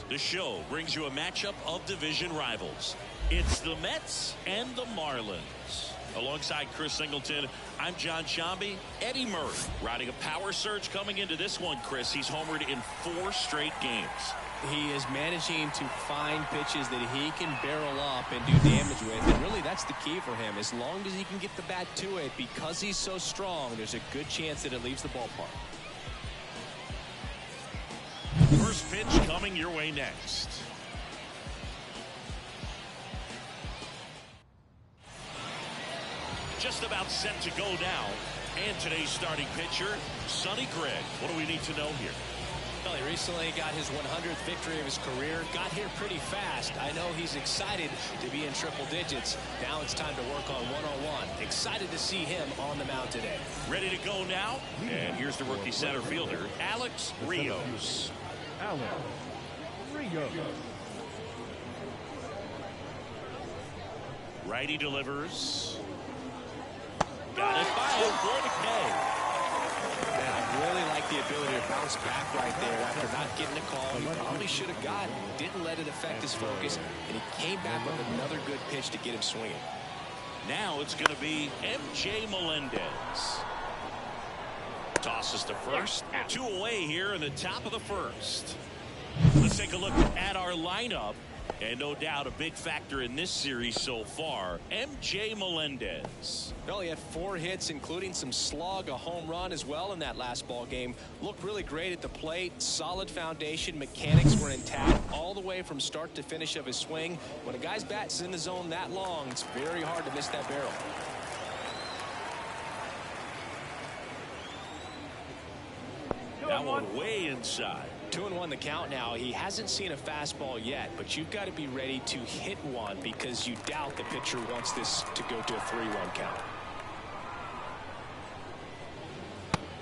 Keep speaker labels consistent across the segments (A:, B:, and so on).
A: The show brings you a matchup of division rivals. It's the Mets and the Marlins. Alongside Chris Singleton, I'm John Shambi. Eddie Murray riding a power surge coming into this one, Chris. He's homered in 4 straight games.
B: He is managing to find pitches that he can barrel up and do damage with. And really, that's the key for him. As long as he can get the bat to it, because he's so strong, there's a good chance that it leaves the ballpark.
A: First pitch coming your way next. Just about set to go now. And today's starting pitcher, Sonny Gregg. What do we need to know here?
B: Well, he recently got his 100th victory of his career. Got here pretty fast. I know he's excited to be in triple digits. Now it's time to work on 101. Excited to see him on the mound today.
A: Ready to go now? And here's the rookie center fielder, Alex Rios. Righty delivers. Got it by him for the K.
B: Man, I really like the ability to bounce back right there after not getting a call. He probably should have gotten. Didn't let it affect his focus, and he came back with another good pitch to get him swinging.
A: Now it's going to be M.J. Melendez. Tosses to first. 2 away here in the top of the first. Let's take a look at our lineup. And no doubt a big factor in this series so far, M.J. Melendez.
B: Well, he had 4 hits, including some slug, a home run as well in that last ball game. Looked really great at the plate. Solid foundation. Mechanics were intact all the way from start to finish of his swing. When a guy's bat is in the zone that long, it's very hard to miss that barrel.
A: That one way inside.
B: 2-1 the count now. He hasn't seen a fastball yet, but you've got to be ready to hit one because you doubt the pitcher wants this to go to a 3-1 count.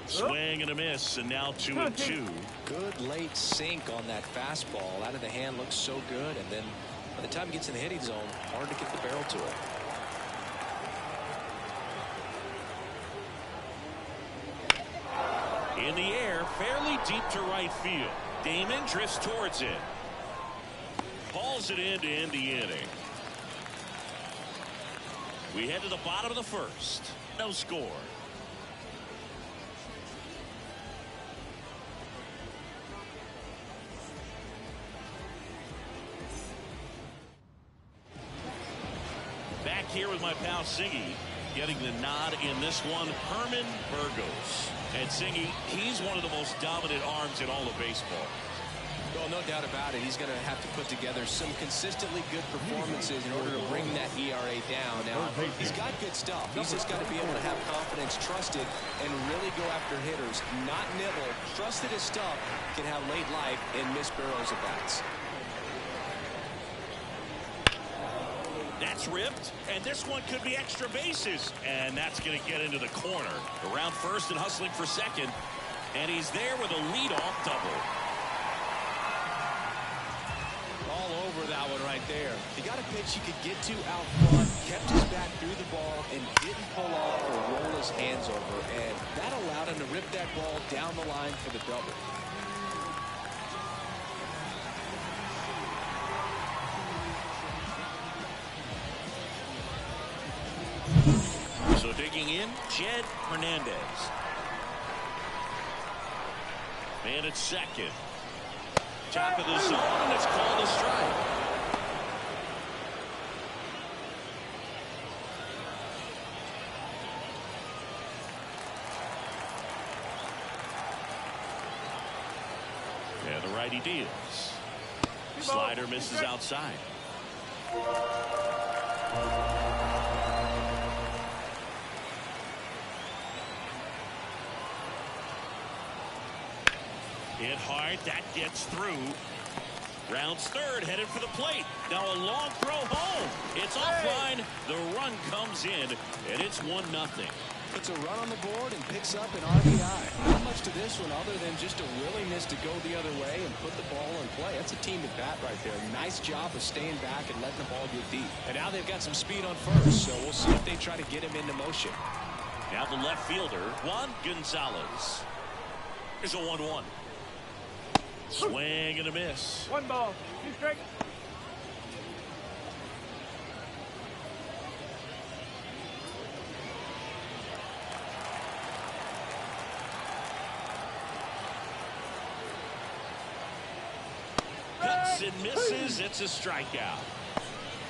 A: Swing and a miss, and now 2-2.
B: Good late sink on that fastball. Out of the hand looks so good, and then by the time he gets in the hitting zone, hard to get the barrel to it.
A: In the air, fairly deep to right field. Damon drifts towards it. Hauls it in to end the inning. We head to the bottom of the first. No score. Back here with my pal Singy. Getting the nod in this one, Herman Burgos. And Singy, he's one of the most dominant arms in all of baseball.
B: Well, no doubt about it. He's going to have to put together some consistently good performances in order to bring that ERA down. Now, he's got good stuff. He's just got to be able to have confidence, trust it, and really go after hitters. Not nibble. Trust that his stuff can have late life and miss barrels of bats.
A: That's ripped, and this one could be extra bases. And that's going to get into the corner. Around first and hustling for second. And he's there with a leadoff double.
B: All over that one right there. He got a pitch he could get to out front, kept his bat through the ball, and didn't pull off or roll his hands over. And that allowed him to rip that ball down the line for the double.
A: So digging in, Jed Hernandez. Man at second. Top of the zone, and it's called a strike. And the righty deals. Slider misses outside. Hit hard, that gets through. Rounds third, headed for the plate. Now a long throw home. It's offline. The run comes in, and it's 1-0.
B: Puts a run on the board and picks up an RBI. Not much to this one other than just a willingness to go the other way and put the ball in play. That's a team at bat right there. Nice job of staying back and letting the ball get deep. And now they've got some speed on first, so we'll see if they try to get him into motion.
A: Now the left fielder, Juan Gonzalez. Here's a 1-1. Swing and a miss.
C: 1 ball, 2 strikes.
A: Cuts and misses. It's a strikeout.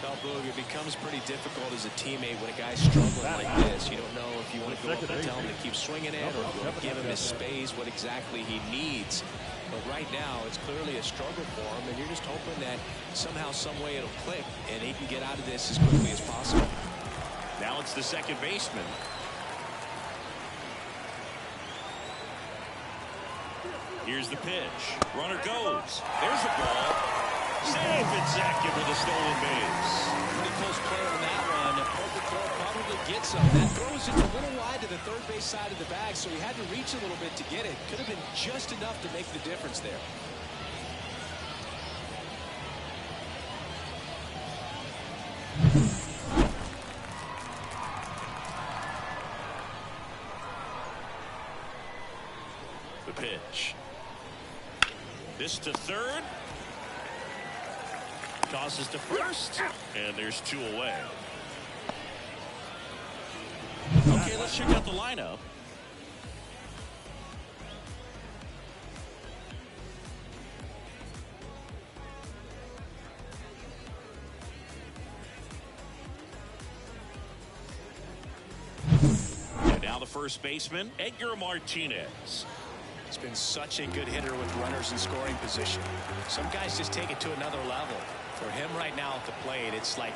B: Well, Boog, it becomes pretty difficult as a teammate when a guy's struggling like this. You don't know if you want to go up and tell him to keep swinging it or give him his space, what exactly he needs. But right now, it's clearly a struggle for him, and you're just hoping that somehow, some way it'll click, and he can get out of this as quickly as possible.
A: Now it's the second baseman. Here's the pitch. Runner goes. There's a ball. Safe and second with a stolen base.
B: Pretty close play on that one. A perfect throw probably gets him. That throws it a little wide to the third base side of the bag, so he had to reach a little bit to get it. Could have been just enough to make the difference there.
A: The pitch. This to third. Tosses to first. And there's 2 away. Okay, let's check out the lineup. And now the first baseman, Edgar Martinez.
B: He's been such a good hitter with runners in scoring position. Some guys just take it to another level. For him right now at the plate, it's like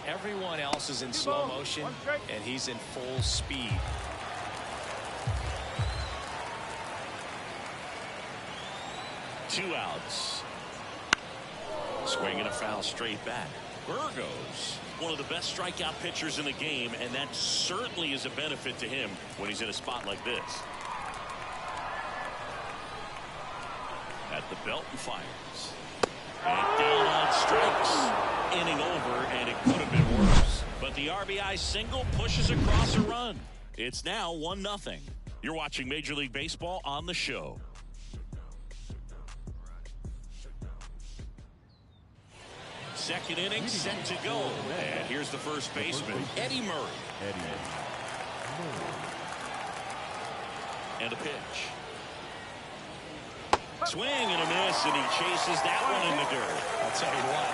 B: everyone else is in slow motion, and he's in full speed.
A: Two outs. Swing and a foul straight back. Burgos, one of the best strikeout pitchers in the game, and that certainly is a benefit to him when he's in a spot like this. At the belt and fires. And down on strikes. Inning over, and it could have been worse. But the RBI single pushes across a run. It's now 1-0. You're watching Major League Baseball on the show. Second inning set to go. And here's the first baseman, Eddie Murray. And a pitch. Swing and a miss, and he chases that one in the dirt.
B: I'll tell you what,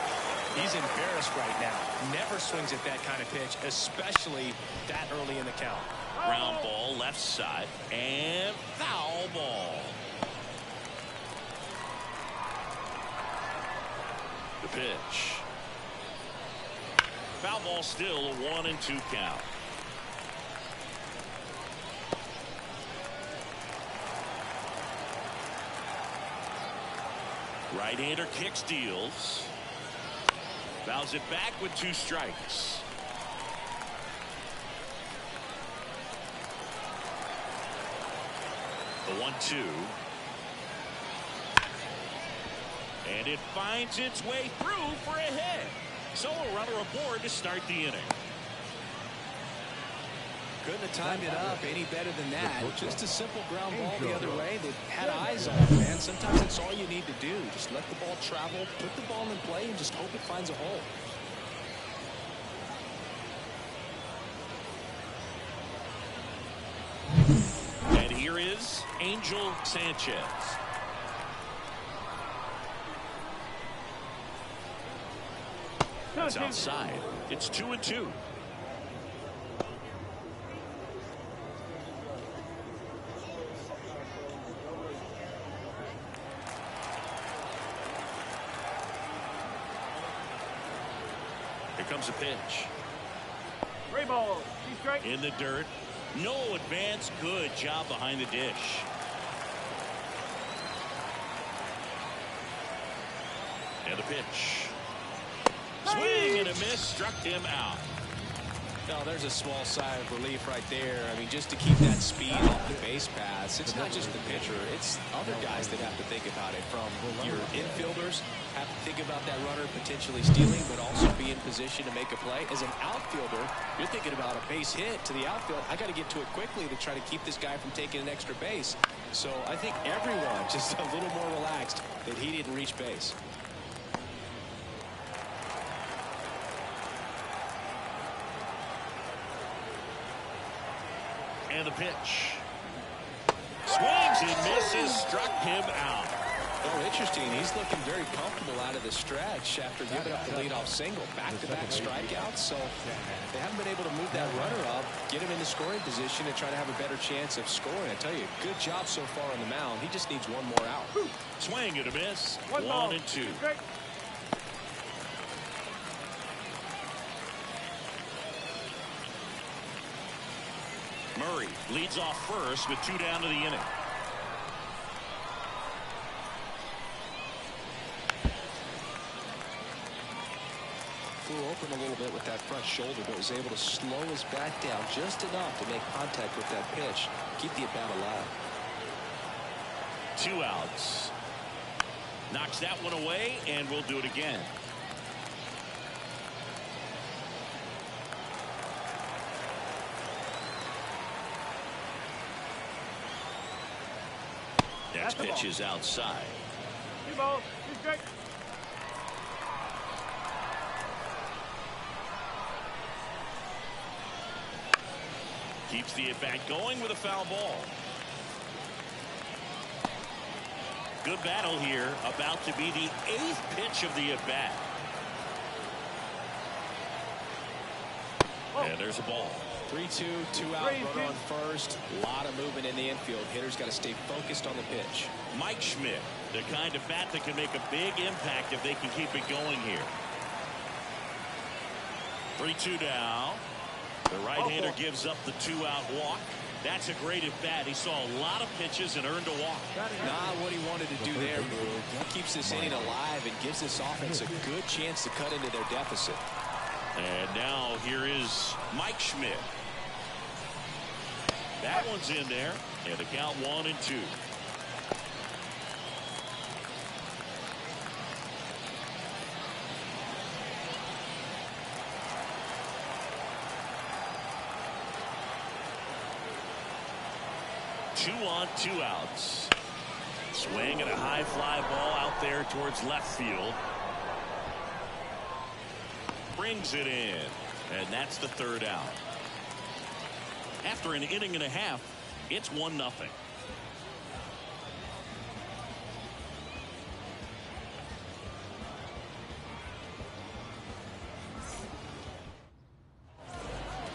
B: he's embarrassed right now. Never swings at that kind of pitch, especially that early in the count.
A: Ground ball left side, and foul ball. The pitch. Foul ball still, a 1-2 count. Right-hander kick steals. Fouls it back with 2 strikes. The 1-2. And it finds its way through for a hit. So a runner aboard to start the inning.
B: Couldn't have timed it up any better than that. Just a simple ground ball the other way. They had eyes on it, man. Sometimes that's all you need to do. Just let the ball travel, put the ball in play, and just hope it finds a hole.
A: And here is Angel Sanchez. That's outside. It's 2-2. Here comes a pitch.
C: 3 balls, 3 strikes.
A: In the dirt. No advance. Good job behind the dish. And the pitch. Swing and a miss. Struck him out.
B: No, there's a small sigh of relief right there. I mean, just to keep that speed off the base paths. It's not just the pitcher. It's other guys that have to think about it. From your infielders, have to think about that runner potentially stealing, but also be in position to make a play. As an outfielder, you're thinking about a base hit to the outfield. I got to get to it quickly to try to keep this guy from taking an extra base. So I think everyone just a little more relaxed that he didn't reach base.
A: And the pitch. Swings and misses, struck him out.
B: Oh, interesting. He's looking very comfortable out of the stretch after giving up the leadoff single. Back-to-back strikeouts, so they haven't been able to move that runner up, get him into scoring position, and try to have a better chance of scoring. I tell you, good job so far on the mound. He just needs one more out.
A: Swing and a miss.
C: 1 ball.
A: 1 and 2.
C: Strike.
A: Murray leads off first with 2 down to the inning.
B: Flew open a little bit with that front shoulder, but was able to slow his back down just enough to make contact with that pitch. Keep the at-bat alive.
A: 2 outs. Knocks that one away, and we'll do it again. Next pitch is outside.
C: 2 balls. 2 strikes.
A: Keeps the at-bat going with a foul ball. Good battle here. About to be the 8th pitch of the at-bat. And there's a ball.
B: 3-2, 2 out, runner on first. A lot of movement in the infield. Hitter's got to stay focused on the pitch.
A: Mike Schmidt, the kind of bat that can make a big impact if they can keep it going here. 3-2 down. The right-hander gives up the 2-out walk. That's a great at-bat. He saw a lot of pitches and earned a walk.
B: Not what he wanted to do there, Boo. He keeps this inning alive and gives this offense a good chance to cut into their deficit.
A: And now here is Mike Schmidt. That one's in there. And the count 1 and 2. Two on, 2 outs. Swing and a high fly ball out there towards left field. Brings it in. And that's the 3rd out. After an inning and a half, it's 1-0.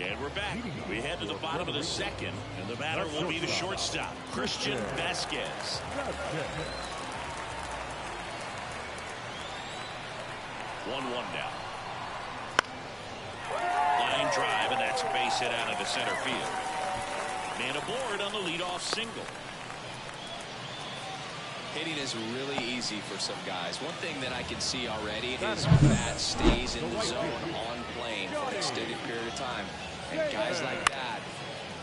A: And we're back. We head to the bottom of the 2nd, and the batter will be the shortstop, Christian Vasquez. 1-1 now. Line drive, and that's a base hit out of the center field. Man aboard on the leadoff single.
B: Hitting is really easy for some guys. One thing that I can see already is bat stays in the zone on plane for an extended period of time. And guys like that,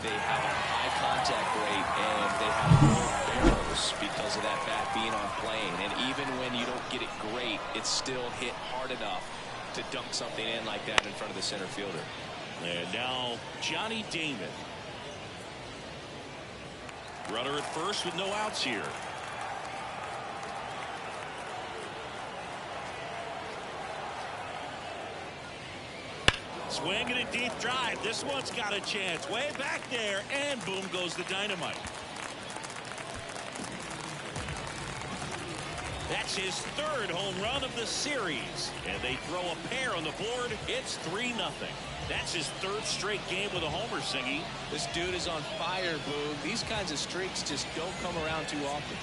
B: they have a high contact rate and they have low barrels because of that bat being on plane. And even when you don't get it great, it's still hit hard enough to dunk something in like that in front of the center fielder.
A: And now Johnny Damon. Runner at first with no outs here. Swing and a deep drive. This one's got a chance. Way back there, and boom goes the dynamite. That's his 3rd home run of the series. And they throw a pair on the board. It's 3-0. That's his 3rd straight game with a homer, Singy.
B: This dude is on fire, Boog. These kinds of streaks just don't come around too often.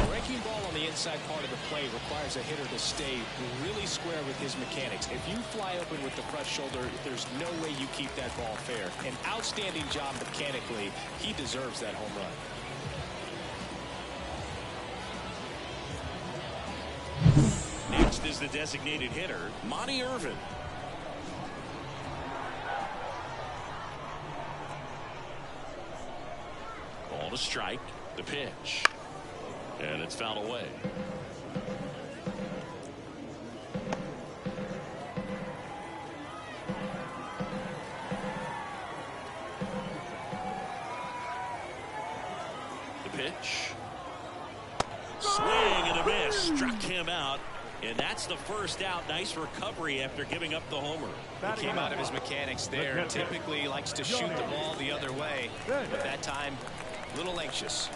B: Breaking ball on the inside part of the plate requires a hitter to stay really square with his mechanics. If you fly open with the front shoulder, there's no way you keep that ball fair. An outstanding job mechanically. He deserves that home run.
A: Next is the designated hitter, Monty Irvin. Ball to strike. The pitch. And it's fouled away. The pitch. Swing and a miss. Struck him out. And that's the first out. Nice recovery after giving up the homer.
B: He came out of his mechanics there. Typically likes to shoot the ball the other way. But that time, a little anxious.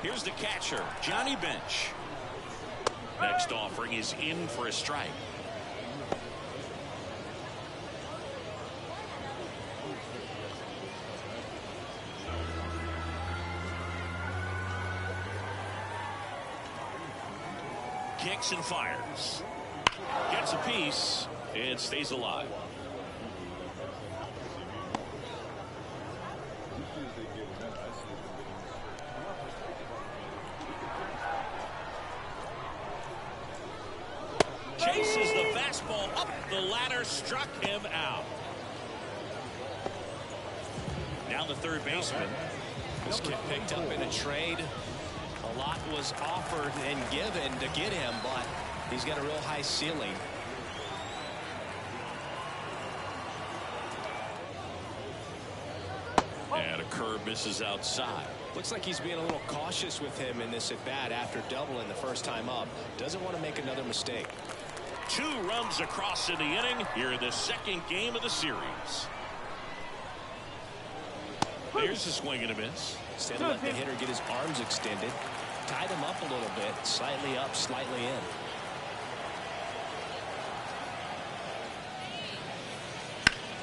A: Here's the catcher, Johnny Bench. Next offering is in for a strike. Kicks and fires. Gets a piece and stays alive. Chases the fastball up the ladder, struck him out. Now the third baseman.
B: This kid picked up in a trade. A lot was offered and given to get him, but he's got a real high ceiling.
A: And a curve misses outside.
B: Looks like he's being a little cautious with him in this at-bat after doubling the first time up. Doesn't want to make another mistake.
A: 2 runs across in the inning here in the second game of the series. Here's a swing and a miss.
B: Instead of letting the hitter get his arms extended, tied him up a little bit, slightly up, slightly in.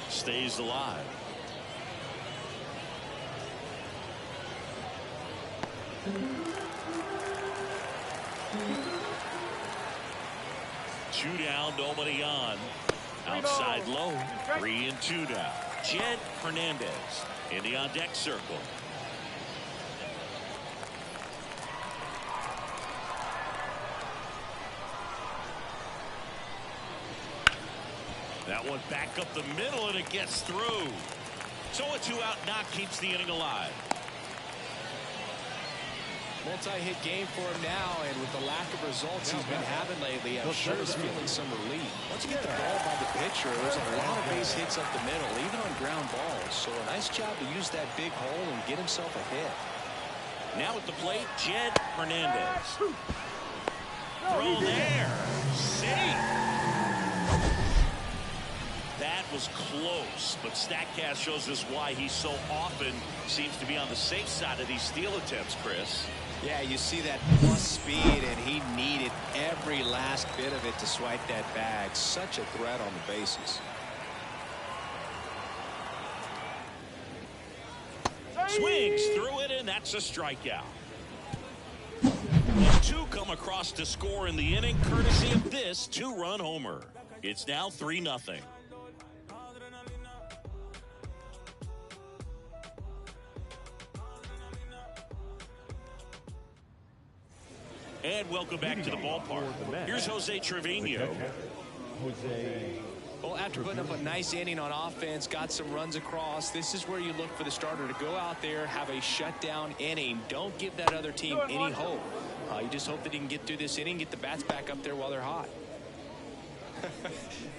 A: Stays alive. Two down, nobody on. Outside low, 3-2 now. Jed Hernandez in the on-deck circle. That one back up the middle, and it gets through. So a 2-out knock keeps the inning alive.
B: Multi-hit game for him now, and with the lack of results he's been having lately, I'm sure he's feeling some relief. Once you get the ball by the pitcher, there's a lot of base hits up the middle, even on ground balls. So a nice job to use that big hole and get himself a hit.
A: Now at the plate, Jed Hernandez. Throw there. Safe. That was close, but StatCast shows us why he so often seems to be on the safe side of these steal attempts, Chris.
B: Yeah, you see that plus speed, and he needed every last bit of it to swipe that bag. Such a threat on the bases.
A: Swings through it, and that's a strikeout. The 2 come across to score in the inning, courtesy of this 2-run homer. It's now 3-0. And welcome back to the ballpark. Here's Jose Trevino.
B: Well, after putting up a nice inning on offense, got some runs across, this is where you look for the starter to go out there, have a shutdown inning. Don't give that other team any hope. You just hope that he can get through this inning, get the bats back up there while they're hot.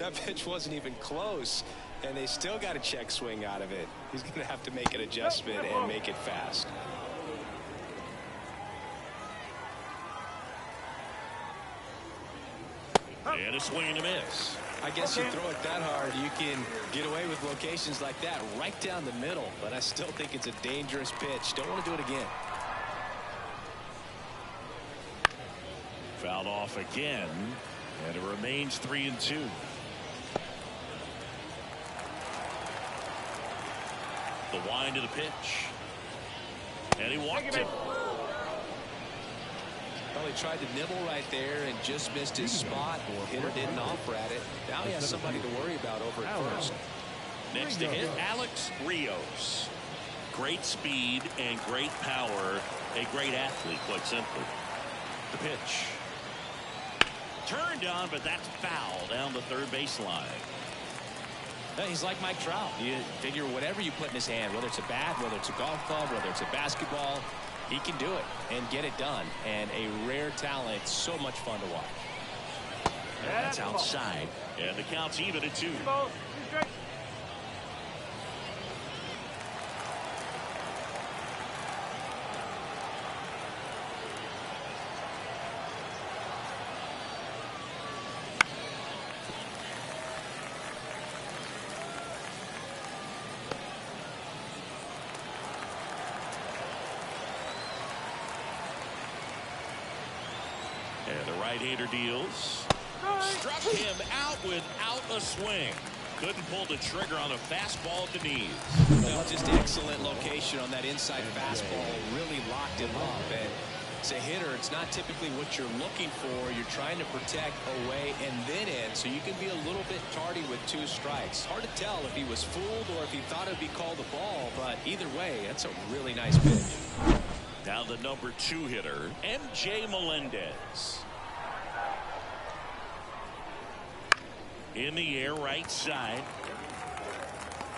B: That pitch wasn't even close, and they still got a check swing out of it. He's going to have to make an adjustment and make it fast.
A: And a swing and a miss.
B: I guess you throw it that hard, you can get away with locations like that right down the middle. But I still think it's a dangerous pitch. Don't want to do it again.
A: Fouled off again, and it remains 3-2. The wind of the pitch. And he walked it.
B: Well, he tried to nibble right there and just missed his spot. Hitter didn't offer at it. Now he has somebody to worry about over at first.
A: Next to hit, Alex Rios. Great speed and great power. A great athlete, quite simply. The pitch. Turned on, but that's foul down the third baseline.
B: He's like Mike Trout. You figure whatever you put in his hand, whether it's a bat, whether it's a golf club, whether it's a basketball, he can do it and get it done. And a rare talent, so much fun to watch.
A: That's outside, and the count's even at 2. right-hander deals. Struck him out without a swing. Couldn't pull the trigger on a fastball at the knees.
B: Well, just excellent location on that inside fastball. Really locked him up. And as a hitter, it's not typically what you're looking for. You're trying to protect away and then in, so you can be a little bit tardy with 2 strikes. Hard to tell if he was fooled or if he thought it would be called a ball, but either way, that's a really nice pitch.
A: Now the number 2 hitter, MJ Melendez. In the air, right side.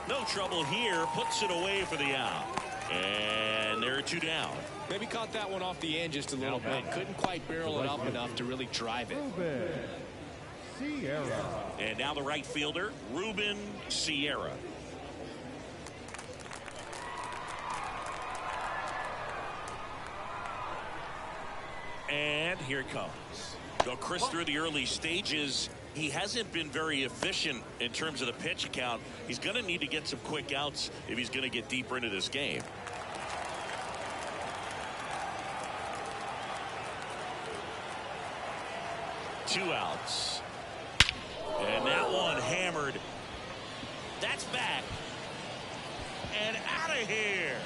A: No trouble here. Puts it away for the out. And there are 2 down.
B: Maybe caught that one off the end just a little bit. Couldn't quite barrel it up enough to really drive it.
A: And now the right fielder, Ruben Sierra. And here it comes. So Chris, through the early stages, he hasn't been very efficient in terms of the pitch count. He's going to need to get some quick outs if he's going to get deeper into this game. Two outs. And that one hammered. That's back. And out of here.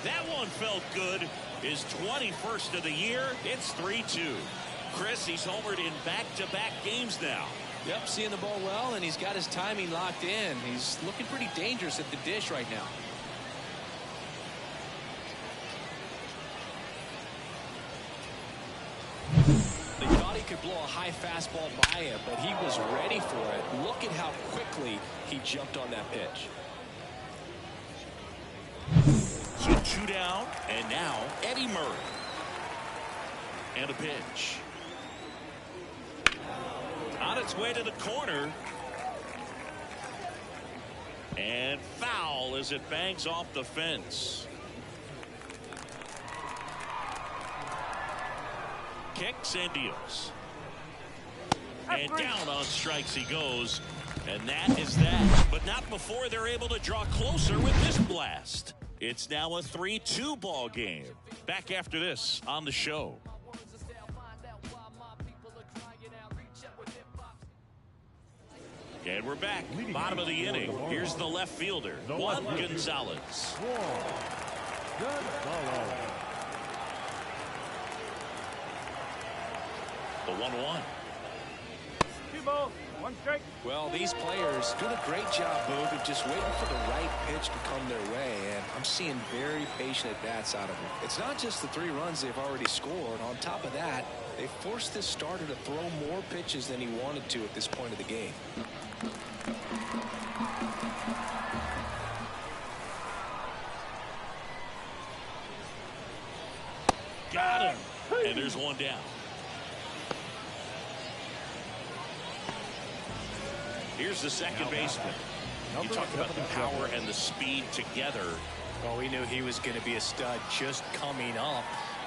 A: That one felt good. His 21st of the year. It's 3-2. Chris, he's homered in back-to-back games now.
B: Yep, seeing the ball well, and he's got his timing locked in. He's looking pretty dangerous at the dish right now. They thought he could blow a high fastball by him, but he was ready for it. Look at how quickly he jumped on that pitch.
A: So 2 down, and now Eddie Murray. And a pitch. On its way to the corner. And foul as it bangs off the fence. Kicks and deals. And down on strikes he goes. And that is that. But not before they're able to draw closer with this blast. It's now a 3-2 ball game. Back after this on the show. And we're back. Bottom of the inning. Here's the left fielder, Juan Gonzalez. The 1-1.
C: 2 balls, 1 strike.
B: Well, these players doing a great job, Boog, of just waiting for the right pitch to come their way, and I'm seeing very patient at-bats out of them. It's not just the 3 runs they've already scored. On top of that, they forced this starter to throw more pitches than he wanted to at this point of the game.
A: Got him. And there's 1 down. Here's the second baseman. You talk about the power and the speed together.
B: Well, we knew he was going to be a stud just coming up,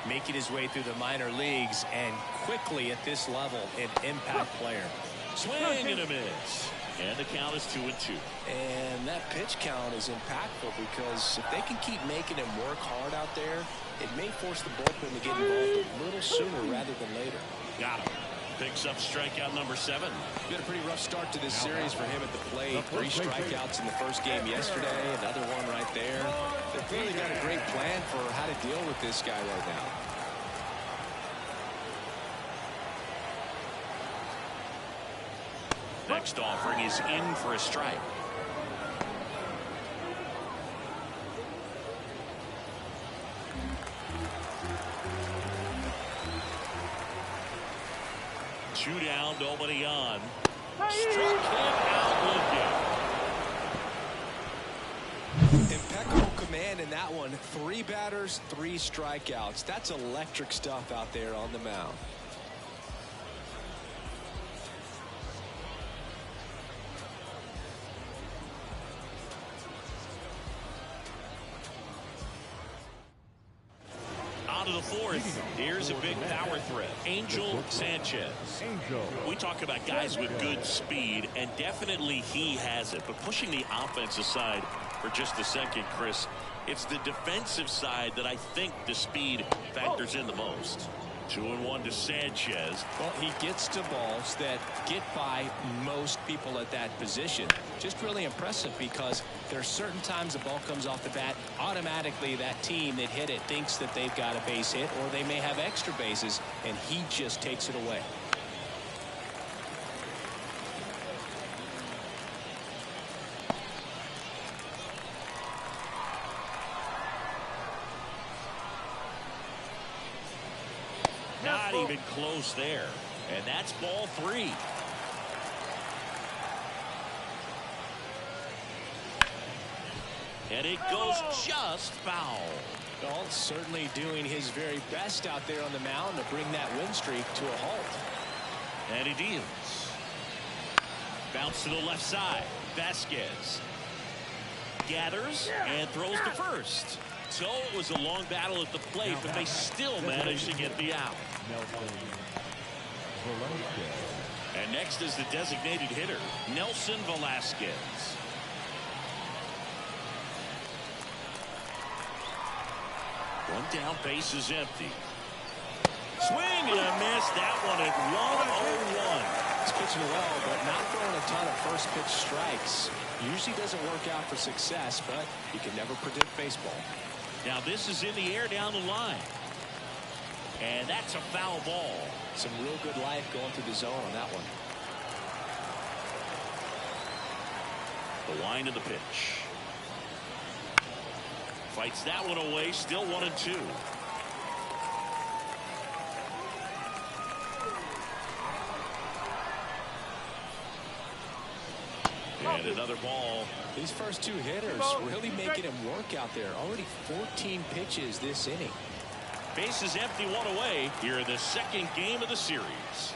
B: making his way through the minor leagues, and quickly at this level, an impact player.
A: Swing and a miss. And the count is 2-2.
B: And that pitch count is impactful because if they can keep making him work hard out there, it may force the bullpen to get involved a little sooner rather than later.
A: Got him. Picks up strikeout number 7.
B: Been a pretty rough start to this series for him at the plate. 3 strikeouts in the first game yesterday, another one right there. They've really got a great plan for how to deal with this guy right now.
A: Next offering is in for a strike. Two down, nobody on. Struck him out again.
B: Impeccable command in that one. 3 batters, 3 strikeouts. That's electric stuff out there on the mound.
A: To the 4th. Here's a big power threat. Angel Sanchez. We talk about guys with good speed, and definitely he has it. But pushing the offense aside for just a second, Chris, it's the defensive side that I think the speed factors in the most. 2-1 to Sanchez.
B: Well, he gets to balls that get by most people at that position. Just really impressive because there are certain times the ball comes off the bat, automatically that team that hit it thinks that they've got a base hit or they may have extra bases, and he just takes it away.
A: Not even close there. And that's ball 3. And it goes just foul.
B: Well, certainly doing his very best out there on the mound to bring that win streak to a halt.
A: And he deals. Bounce to the left side. Vasquez gathers and throws to first. So it was a long battle at the plate, but they still managed to get the out. And next is the designated hitter, Nelson Velasquez. One down, base is empty. Swing and a miss. That one at 1-0-1.
B: He's pitching well, but not throwing a ton of first pitch strikes. Usually doesn't work out for success, but you can never predict baseball.
A: Now this is in the air down the line. And that's a foul ball.
B: Some real good life going through the zone on that one.
A: The line of the pitch. Fights that one away. Still 1-2. And another ball.
B: These first two hitters really making him work out there. Already 14 pitches this inning.
A: Base is empty, one away here in the second game of the series.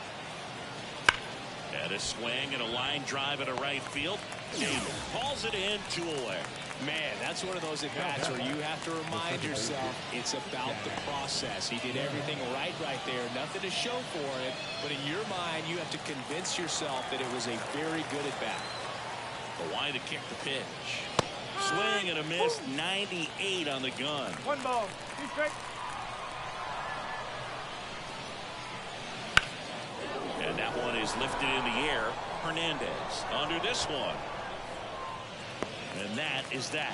A: And a swing and a line drive into right field. David calls it in, 2 away.
B: Man, that's one of those at-bats where you have to remind yourself it's about the process. He did everything right there. Nothing to show for it. But in your mind, you have to convince yourself that it was a very good at-bat.
A: The line to kick the pitch. Swing and a miss. 98 on the gun.
C: 1 ball. 2 strikes.
A: And that one is lifted in the air. Hernandez under this one. And that is that.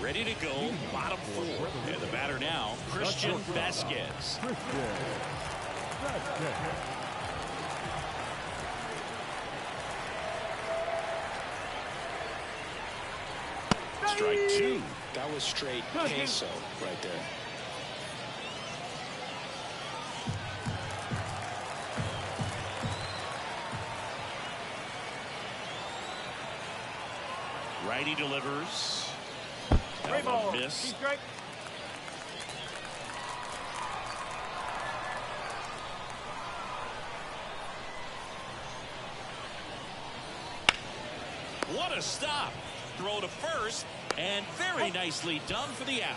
A: Ready to go, bottom 4. And the batter now, Christian Vasquez. Strike 2.
B: That was straight queso right there.
A: Righty delivers.
C: 3 ball.
A: Miss.
C: 2 strikes.
A: What a stop. Throw to first, and very nicely done for the out.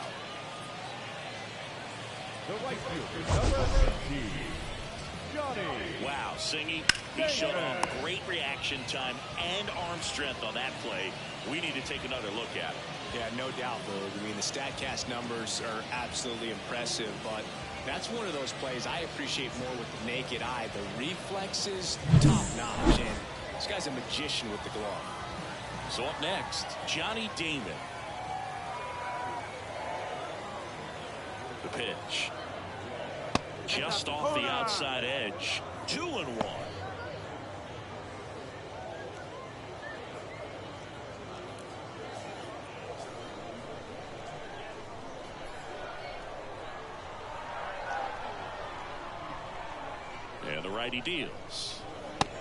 C: The right fielder, number 13, Johnny.
A: Wow, Singy, he showed off great reaction time and arm strength on that play. We need to take another look at it.
B: Yeah, no doubt, Boog. I mean, the StatCast numbers are absolutely impressive, but that's one of those plays I appreciate more with the naked eye. The reflexes, top-notch, and this guy's a magician with the glove.
A: So up next, Johnny Damon. The pitch. Just off the outside edge. 2-1. And the righty deals.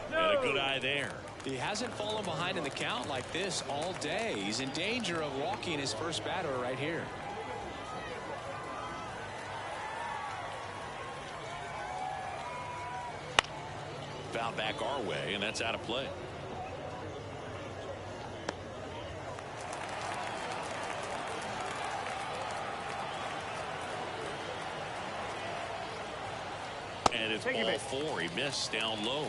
A: And a good eye there.
B: He hasn't fallen behind in the count like this all day. He's in danger of walking his first batter right here.
A: Foul back our way, and that's out of play. And it's ball 4. He missed down low.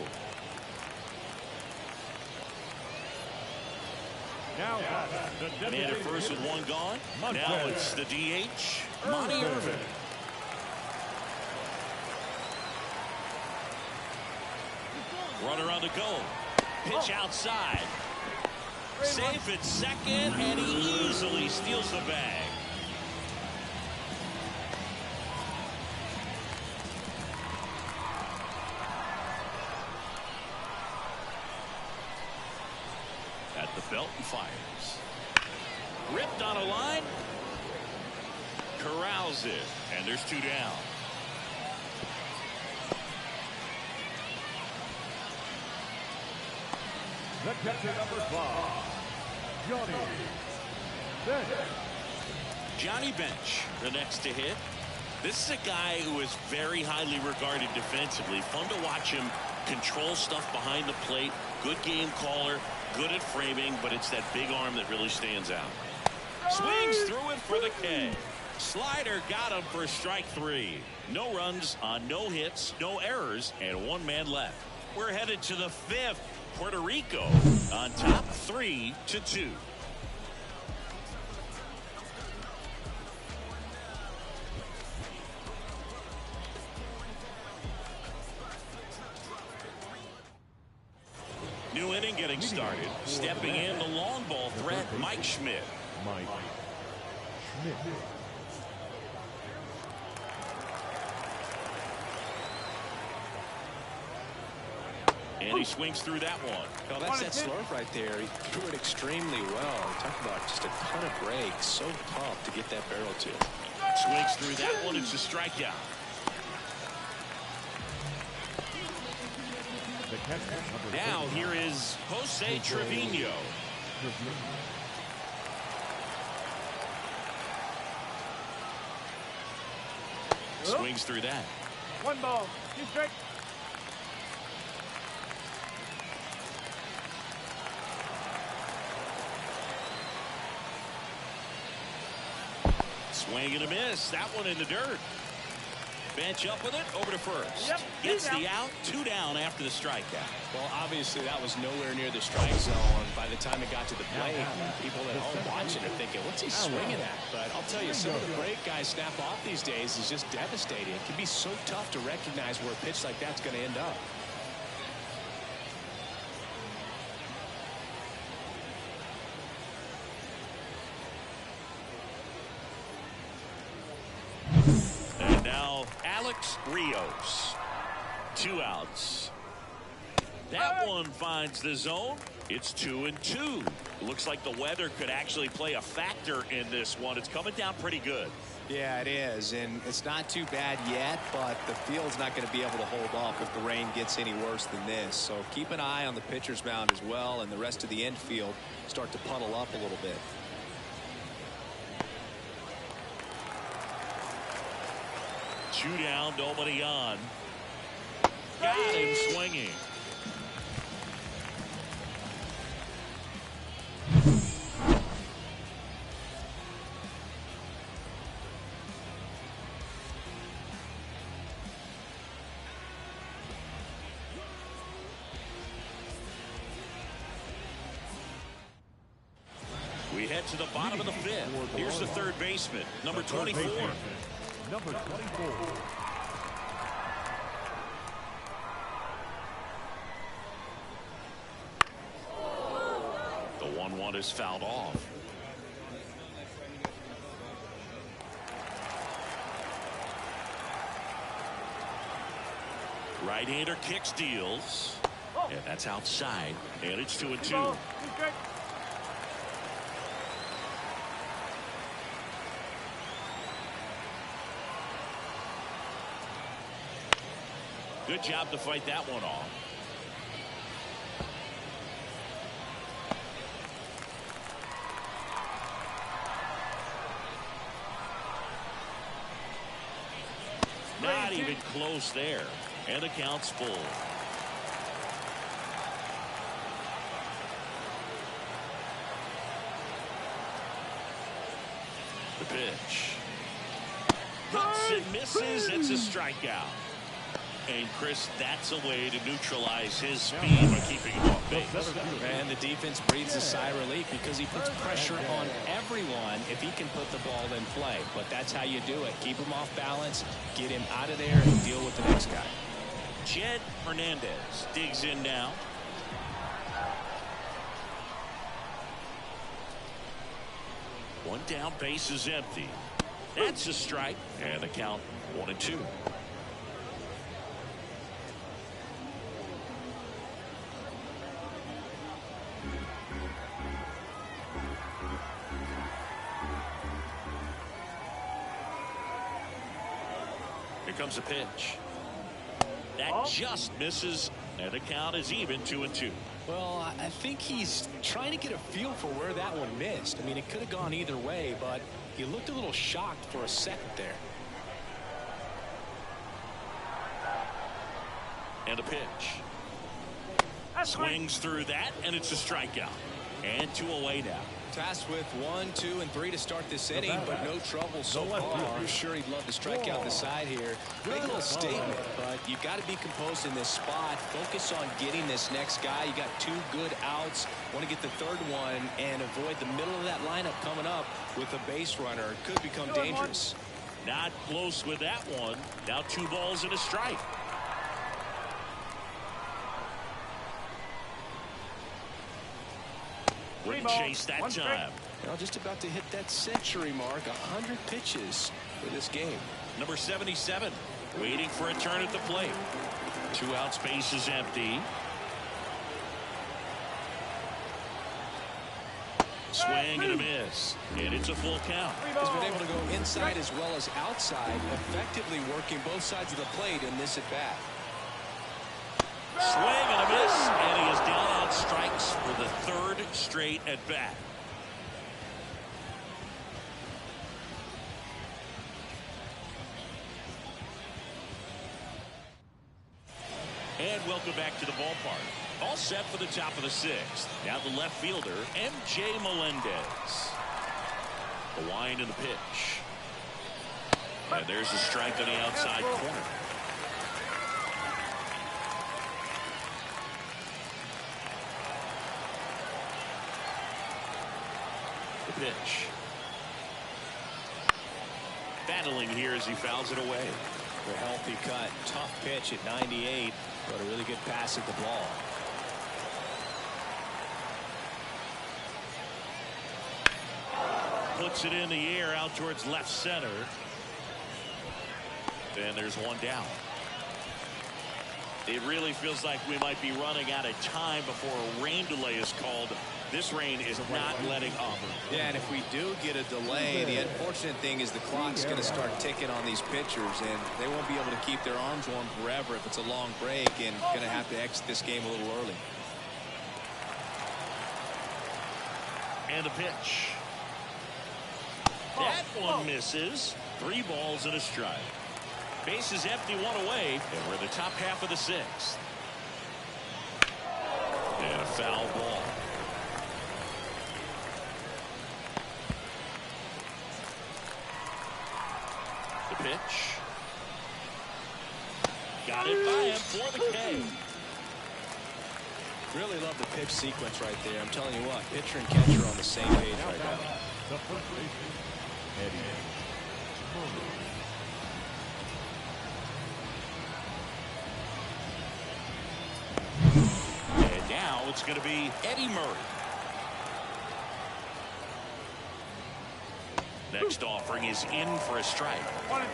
C: Now,
A: Man at first with one gone. Now it's the DH, Monty Irvin. Runner on the go. Pitch outside. Safe at second, and he easily steals the bag. At the belt and fires. Ripped on a line. Corrals it, and there's 2 down.
C: the catcher number 5, Johnny Bench.
A: Johnny Bench, the next to hit. This is a guy who is very highly regarded defensively. Fun to watch him control stuff behind the plate. Good game caller, good at framing, but it's that big arm that really stands out. Swings through it for the K. Slider got him for strike 3. No runs on no hits, no errors, and 1 man left. We're headed to the 5th. Puerto Rico on top 3-2. New inning getting started. Stepping in the long ball threat, Mike Schmidt.
C: Mike Schmidt.
A: And he swings through that one.
B: Well, that's that slurve right there. He threw it extremely well. Talk about just a ton of breaks. So tough to get that barrel to.
A: Swings through that one. It's a strikeout. Now here is Jose Trevino. Swings through that.
C: 1 ball, 2 strikes.
A: Swing and a miss. That one in the dirt. Bench up with it. Over to first.
C: Yep,
A: Gets the out. 2 down after the strikeout.
B: Well, obviously that was nowhere near the strike zone by the time it got to the plate. People at home watching are thinking, what's he swinging at? But I'll tell you, some of the break guys snap off these days is just devastating. It can be so tough to recognize where a pitch like that's going to end up.
A: And now Alex Rios. 2 outs. That one finds the zone. It's 2-2. Looks like the weather could actually play a factor in this one. It's coming down pretty good.
B: Yeah, it is, and it's not too bad yet, but the field's not going to be able to hold off if the rain gets any worse than this. So keep an eye on the pitcher's mound as well, and the rest of the infield start to puddle up a little bit.
A: Two down, nobody on. Got him swinging. We head to the bottom of the 5th. Here's the third baseman, number 24.
C: Number 24.
A: The 1-1 is fouled off. Right-hander kicks, deals. And that's outside. And it's 2-2. Good job to fight that one off. Not even close there. And the count's full. The pitch. Hits and misses. It's a strikeout. And Chris, that's a way to neutralize his speed by keeping him off base.
B: And the defense breathes a sigh of relief because he puts pressure on everyone if he can put the ball in play. But that's how you do it. Keep him off balance, get him out of there, and deal with the next guy.
A: Jed Hernandez digs in now. One down, base is empty. That's a strike, and the count 1-2. Here comes a pitch. That just misses, and the count is even 2-2.
B: Well, I think he's trying to get a feel for where that one missed. I mean, it could have gone either way, but he looked a little shocked for a second there.
A: And a pitch. Swings through that, and it's a strikeout. And 2 away now.
B: Tasked with 1, 2, and 3 to start this inning, but no trouble so far. I'm sure he'd love to strike out the side here. Make a little statement, but you've got to be composed in this spot. Focus on getting this next guy. You got 2 good outs. Want to get the third one and avoid the middle of that lineup coming up with a base runner. It could become dangerous.
A: Not close with that one. Now 2 balls and a strike. Wouldn't chase that time.
B: Well, just about to hit that century mark. 100 pitches for this game.
A: Number 77 waiting for a turn at the plate. 2 outs, base is empty. Swing and a miss, and it's a full count.
B: He's been able to go inside as well as outside, effectively working both sides of the plate in this at bat.
A: Swing and a miss, and he is down on strikes for the 3rd straight at bat. And welcome back to the ballpark. All set for the top of the 6th. Now the left fielder, MJ Melendez. The wind and the pitch. And there's a strike on the outside corner. The pitch. Battling here as he fouls it away.
B: A healthy cut. Tough pitch at 98, but a really good pass at the ball.
A: Puts it in the air out towards left center. And there's one down. It really feels like we might be running out of time before a rain delay is called. This rain is not letting up.
B: Yeah, and if we do get a delay, the unfortunate thing is the clock's going to start ticking on these pitchers, and they won't be able to keep their arms warm forever if it's a long break, and going to have to exit this game a little early.
A: And a pitch. That one misses. 3 balls and a strike. Base is empty, 1 away, and we're in the top half of the 6th. And a foul ball. The pitch. Got it by him for the K.
B: Really love the pitch sequence right there. I'm telling you what, pitcher and catcher on the same page right now.
C: The first baseman, Eddie.
A: And now it's going to be Eddie Murray. Next offering is in for a strike.
C: 1 and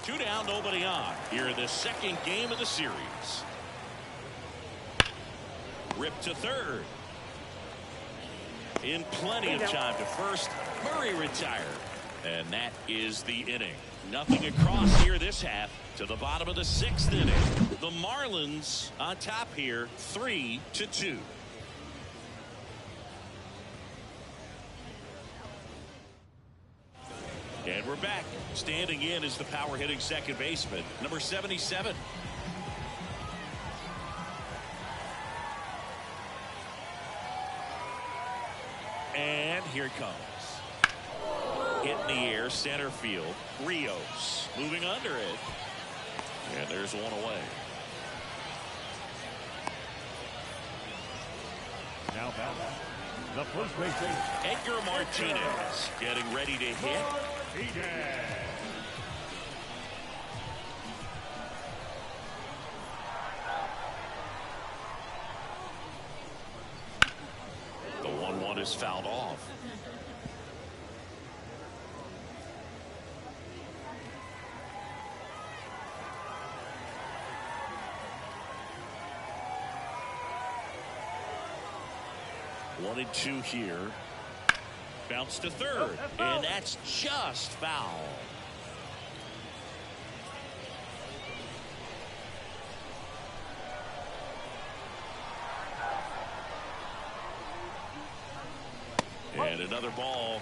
C: 2.
A: Two down, nobody on. Here in the 2nd game of the series. Ripped to 3rd. In plenty of time to 1st. Murray retired. And that is the inning. Nothing across here this half to the bottom of the 6th inning. The Marlins on top here, 3-2. And we're back. Standing in is the power hitting second baseman, number 77. And here it comes. Hit in the air, center field. Rios moving under it. And there's one away.
C: Now batting, the first baseman,
A: Edgar Martinez getting ready to hit.
C: Piedras.
A: The 1-1 is fouled off. One and two here. Bounce to third, and that's just foul. And another ball.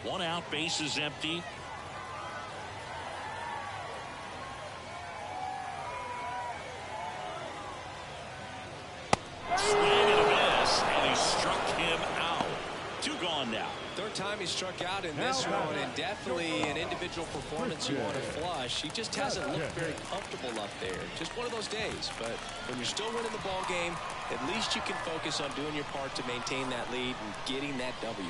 A: One out, base is empty. Swing and a miss, and he struck him out. Two gone now.
B: Third time he struck out in this one, and definitely an individual performance you want to flush. He just hasn't looked very comfortable up there. Just one of those days. But when you're still winning the ball game, at least you can focus on doing your part to maintain that lead and getting that W.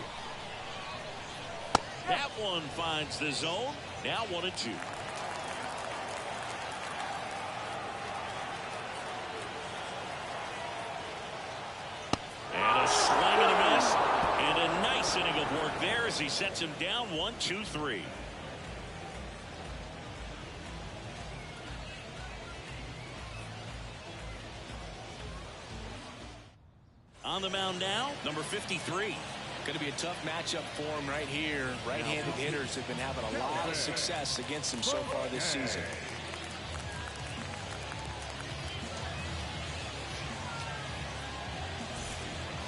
A: That one finds the zone. Now 1-2. And a swing and a miss. And a nice inning of work there as he sets him down 1-2-3. On the mound now, number 53.
B: Going to be a tough matchup for him right here. Right-handed hitters have been having a lot of success against him so far this season.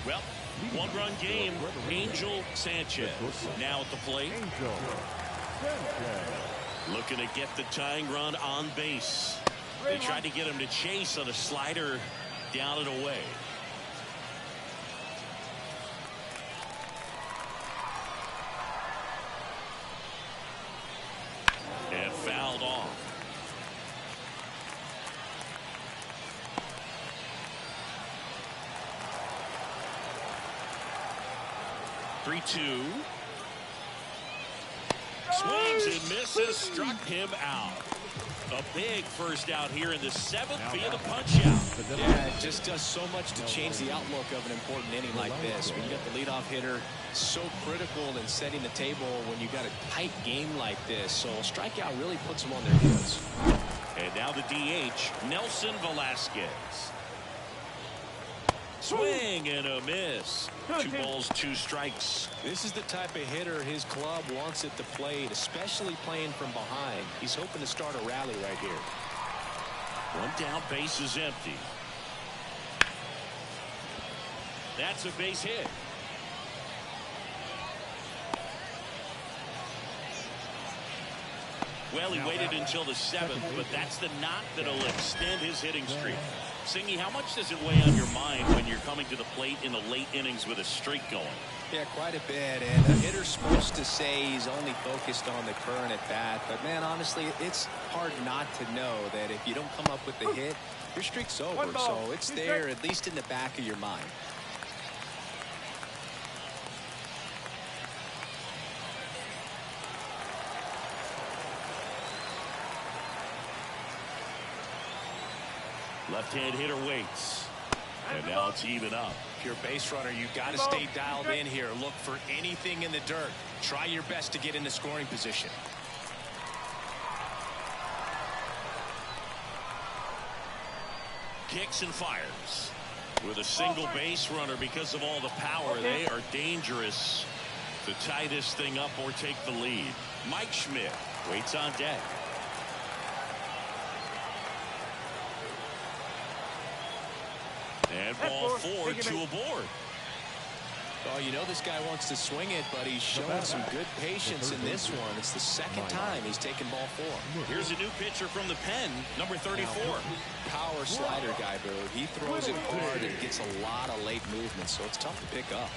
A: Well, one-run game. Angel Sanchez now at the plate.
C: Angel Sanchez.
A: Looking to get the tying run on base. They tried to get him to chase on a slider down and away. And fouled off. Three-two. Swings and misses, struck him out. A big first out here in the seventh via the punch out.
B: Yeah, it just does so much to change the outlook of an important inning like this. When you got the leadoff hitter, so critical in setting the table when you got a tight game like this. So a strikeout really puts them on their heels.
A: And now the DH, Nelson Velasquez. Swing and a miss. 2 balls, 2 strikes.
B: This is the type of hitter his club wants at the plate, especially playing from behind. He's hoping to start a rally right here.
A: One down, base is empty. That's a base hit. Well, he waited until the 7th, but that's the knock that'll extend his hitting streak. Singy, how much does it weigh on your mind when you're coming to the plate in the late innings with a streak going?
B: Yeah, quite a bit. And a hitter's supposed to say he's only focused on the current at bat. But, man, honestly, it's hard not to know that if you don't come up with the hit, your streak's over. So it's there, at least in the back of your mind.
A: Left-hand hitter waits. And now it's even up.
B: If you're a base runner, you've got to stay dialed in here. Look for anything in the dirt. Try your best to get in the scoring position.
A: Kicks and fires. With a single base runner, because of all the power, they are dangerous to tie this thing up or take the lead. Mike Schmidt waits on deck. And ball 4, 2 aboard.
B: Oh, you know this guy wants to swing it, but he's showing some good patience in this one. It's the second time he's taken ball 4.
A: Here's a new pitcher from the pen, number 34.
B: Power slider guy, Boo. He throws it hard and gets a lot of late movement, so it's tough to pick up.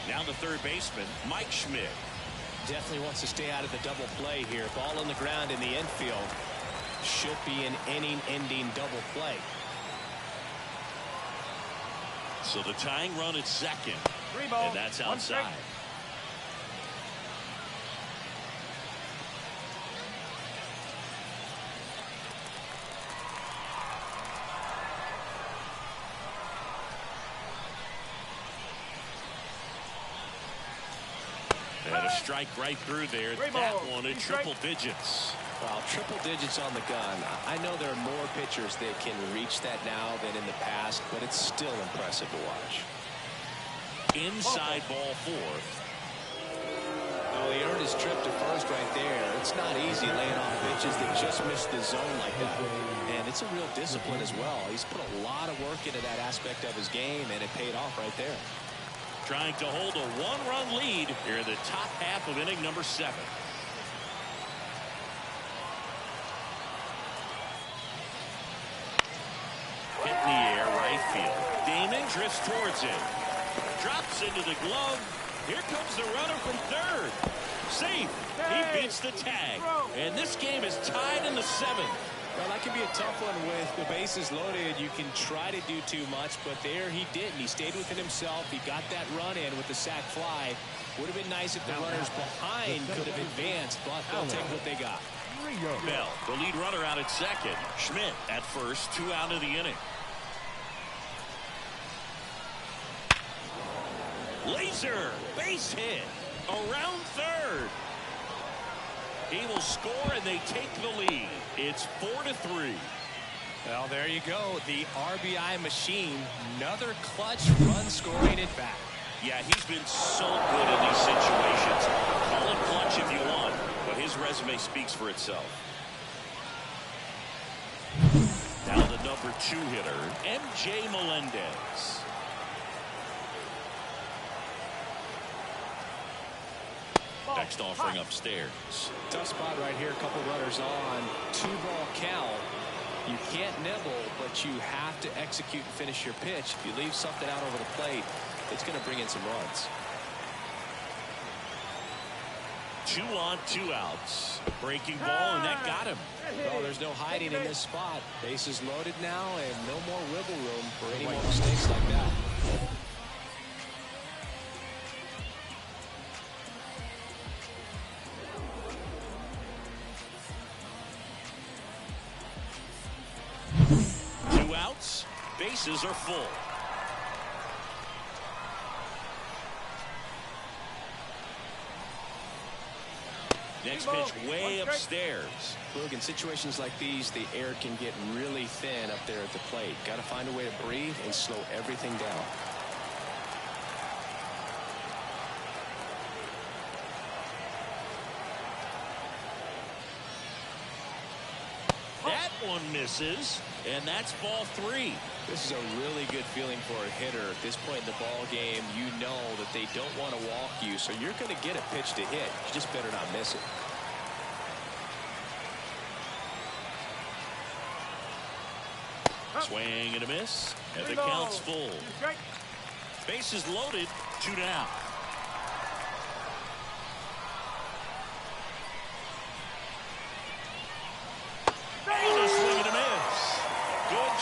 A: Now the third baseman, Mike Schmidt.
B: Definitely wants to stay out of the double play here. Ball on the ground in the infield. Should be an inning-ending double play.
A: So the tying run at second.
C: 3 balls,
A: and that's
C: 1 strike.
A: outside. And a strike right through there. That one in triple digits.
B: Well, triple digits on the gun. I know there are more pitchers that can reach that now than in the past, but it's still impressive to watch.
A: Inside ball 4.
B: Oh, he earned his trip to first right there. It's not easy laying off pitches that just miss the zone like that. And it's a real discipline as well. He's put a lot of work into that aspect of his game, and it paid off right there.
A: Trying to hold a 1-run lead here in the top half of inning number 7. Hit in the air, right field. Damon drifts towards it. Drops into the glove. Here comes the runner from third. Safe. He beats the tag. And this game is tied in the 7th.
B: Well, that can be a tough one with the bases loaded. You can try to do too much, but there he didn't. He stayed within himself. He got that run in with the sac fly. Would have been nice if the runners behind could have advanced, but they'll take what they got.
A: Bell, the lead runner, out at second. Schmidt at first, 2 out of the inning. Laser, base hit, around third. He will score, and they take the lead. It's 4-3.
B: Well, there you go. The RBI machine. Another clutch run scoring at bat.
A: Yeah, he's been so good in these situations. Call it clutch if you want, but his resume speaks for itself. Now the number 2 hitter, MJ Melendez. Next offering upstairs.
B: Tough spot right here. A couple runners on. 2-ball count. You can't nibble, but you have to execute and finish your pitch. If you leave something out over the plate, it's going to bring in some runs.
A: 2 on, 2 outs. Breaking ball, and that got him.
B: Well, there's no hiding in this spot. Bases loaded now, and no more wiggle room for any more mistakes like that.
A: Bases are full. Next pitch way upstairs.
B: Look, in situations like these, the air can get really thin up there at the plate. Got to find a way to breathe and slow everything down.
A: That one misses, and that's ball 3.
B: This is a really good feeling for a hitter. At this point in the ball game, you know that they don't want to walk you, so you're going to get a pitch to hit. You just better not miss it.
A: Swing and a miss, and the count's full. Bases loaded, 2 down.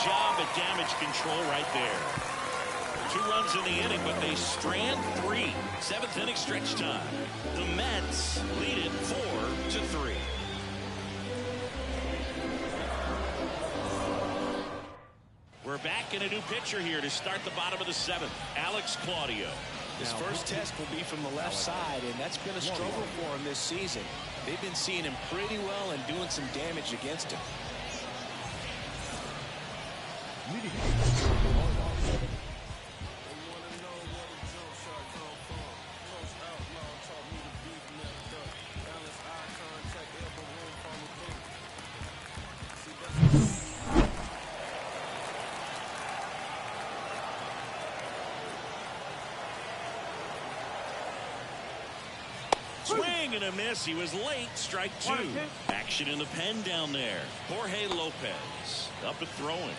A: Job at damage control right there. 2 runs in the inning, but they strand 3. 7th inning stretch time. The Mets lead it 4-3. We're back in a new pitcher here to start the bottom of the 7th. Alex Claudio.
B: His first test will be from the left side, and that's been a struggle for him this season. They've been seeing him pretty well and doing some damage against him.
A: Swing and a miss. He was late. Strike two. Action in the pen down there. Jorge Lopez up and throwing.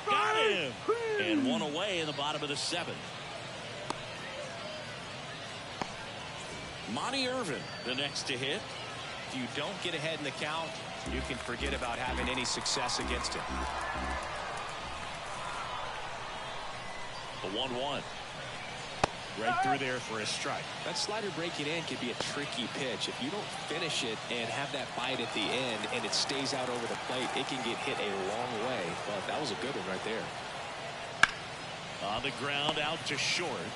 A: Got him. And one away in the bottom of the seventh. Monty Irvin, the next to hit.
B: If you don't get ahead in the count, you can forget about having any success against him.
A: The 1-1. Right through there for a strike.
B: That slider breaking in can be a tricky pitch. If you don't finish it and have that bite at the end and it stays out over the plate, it can get hit a long way. But that was a good one right there.
A: On the ground, out to short.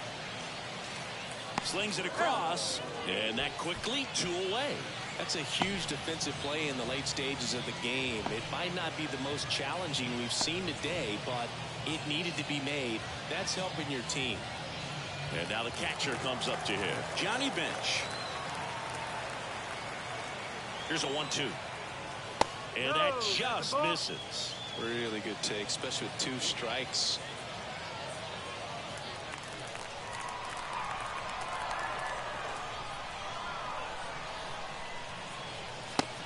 A: Slings it across, and that quickly 2 away.
B: That's a huge defensive play in the late stages of the game. It might not be the most challenging we've seen today, but it needed to be made. That's helping your team.
A: And now the catcher comes up to him. Johnny Bench. Here's a 1-2. And that just misses.
B: Really good take, especially with 2 strikes.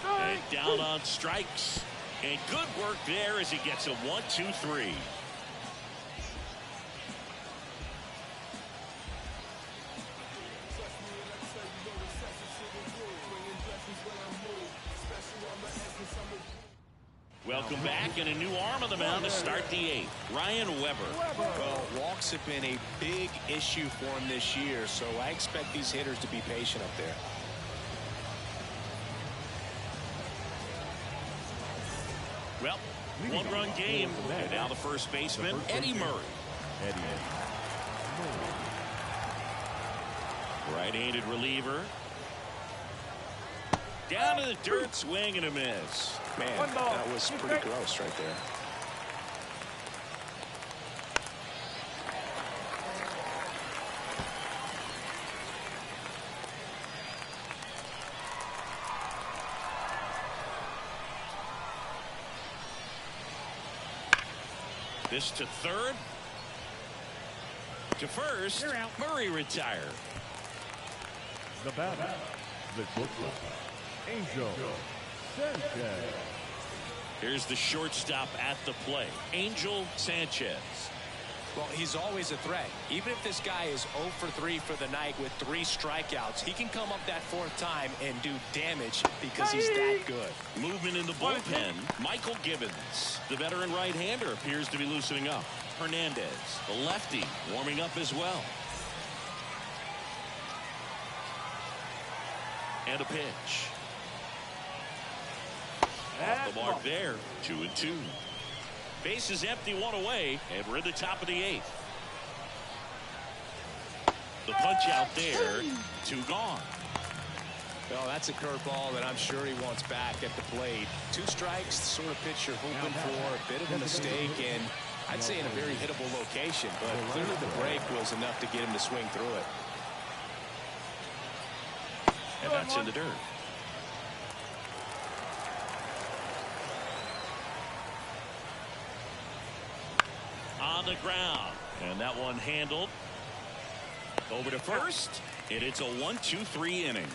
A: And down on strikes. And good work there as he gets a 1-2-3. Welcome back, and a new arm on the mound to start the 8th. Ryan Weber.
B: Well, walks have been a big issue for him this year, so I expect these hitters to be patient up there.
A: Well, 1-run game, and now the first baseman, Eddie Murray. Right-handed reliever. Down to the dirt, swing and a miss.
B: Man, that was pretty gross right there.
A: This to third. To first. Murray retired.
C: The batter, the Angel Sanchez.
A: Here's the shortstop at the plate, Angel Sanchez.
B: Well, he's always a threat. Even if this guy is 0 for 3 for the night with 3 strikeouts, he can come up that 4th time and do damage because he's that good.
A: Movement in the bullpen. Michael Gibbons, the veteran right-hander, appears to be loosening up. Hernandez, the lefty, warming up as well. And a pitch. Off the mark there. 2-2. Base is empty, 1 away, and we're in the top of the 8th. The punch out there, 2 gone.
B: Well, that's a curveball that I'm sure he wants back at the plate. 2 strikes, the sort of pitch you're hoping for, a bit of a mistake, and I'd say in a very hittable location, but clearly the break was enough to get him to swing through it.
A: And that's in the dirt. On the ground, and that one handled. Over to first, and it's a 1-2-3 inning.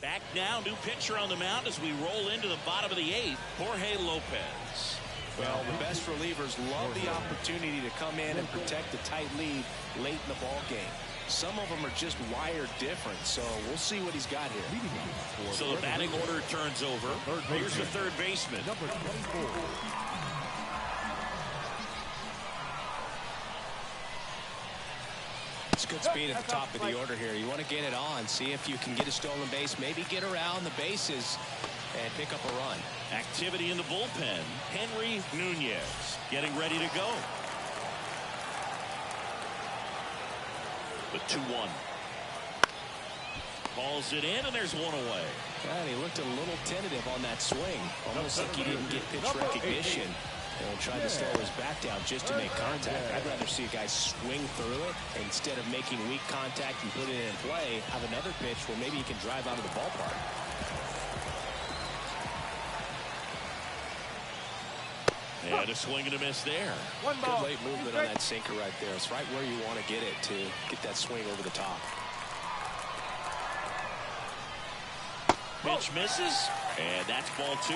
A: Back now, new pitcher on the mound as we roll into the bottom of the 8th, Jorge Lopez.
B: Well, the best relievers love the opportunity to come in and protect a tight lead late in the ball game. Some of them are just wired different, so we'll see what he's got here.
A: So the batting order turns over. Here's the third baseman.
C: Number 24.
B: It's good speed at the top of the order here. You want to get it on, see if you can get a stolen base, maybe get around the bases and pick up a run.
A: Activity in the bullpen. Henry Nunez getting ready to go. The 2-1. Balls it in, and there's 1 away.
B: And he looked a little tentative on that swing. Almost like he didn't get pitch recognition. And tried to slow his back down just to make contact. I'd rather see a guy swing through it instead of making weak contact and putting it in play. Have another pitch where maybe he can drive out of the ballpark.
A: And a swing and a miss there.
B: Good late movement on that sinker right there. It's right where you want to get it to get that swing over the top.
A: Pitch misses, and that's ball 2.